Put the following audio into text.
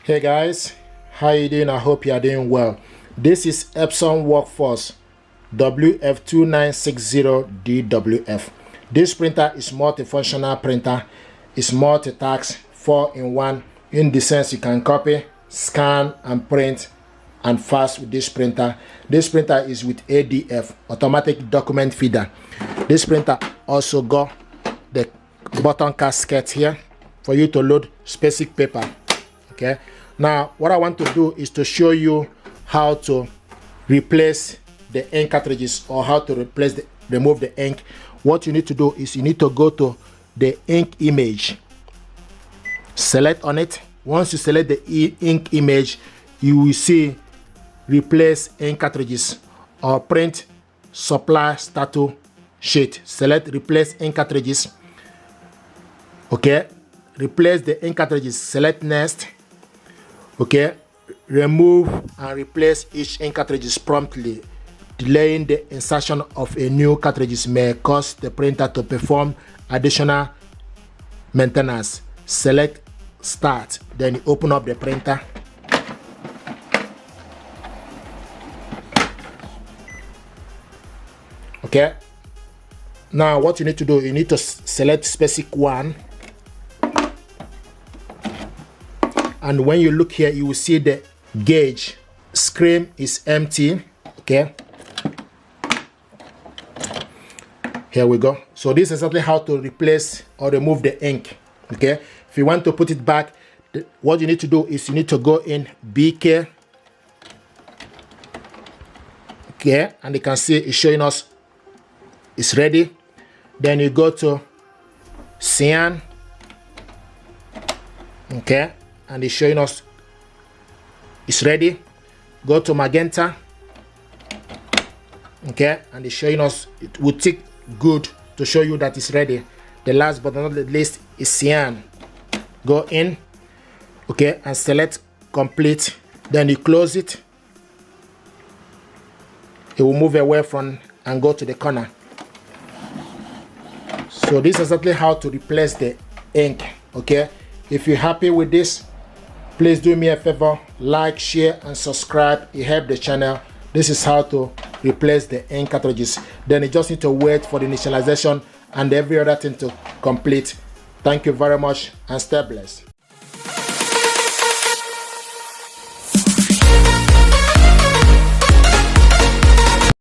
Hey guys, how you doing? I hope you are doing well. This is Epson Workforce WF2960 DWF. This printer is multifunctional printer. It's multitask, 4-in-1, in the sense you can copy, scan and print and fast with this printer. This printer is with ADF, automatic document feeder. This printer also got the button casket here for you to load specific paper. Okay, now what I want to do is to show you how to replace the ink cartridges, or how to remove the ink. What you need to do is you need to go to the ink image, select on it. Once you select the ink image, you will see replace ink cartridges or print supply status sheet. Select replace ink cartridges. Okay, replace the ink cartridges, select next. Okay, remove and replace each ink cartridges promptly. Delaying the insertion of a new cartridges may cause the printer to perform additional maintenance. Select start, then you open up the printer. Okay, now what you need to do, you need to select specific one, and when you look here, you will see the gauge screen is empty. Okay, here we go. So this is exactly how to replace or remove the ink. Okay, if you want to put it back, what you need to do is you need to go in BK. Okay, and you can see it's showing us it's ready. Then you go to cyan. Okay, and it's showing us it's ready. Go to magenta. Okay, and it's showing us it will tick good to show you that it's ready. The last but not the least is cyan. Go in, okay, and select complete. Then you close it. It will move away from and go to the corner. So this is exactly how to replace the ink. Okay, if you're happy with this, please do me a favor, like, share and subscribe. It helps the channel. This is how to replace the ink cartridges. Then you just need to wait for the initialization and every other thing to complete. Thank you very much and stay blessed.